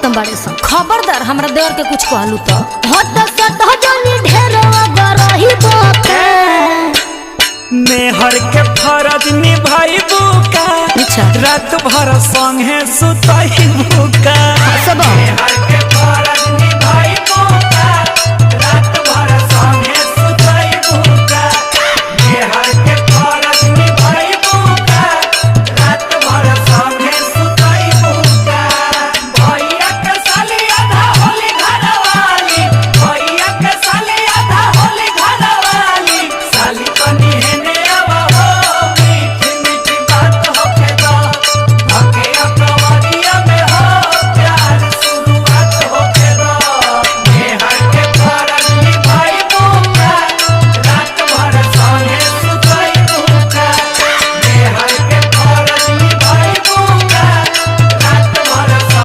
खत्म बाड़े सन। खबरदार हमरा देवर के कुछ कहलू तो हट सट जनी ढेर गरही बोके मेहर के फरज निभाइबू का। अच्छा रात भर संगे सुतइबू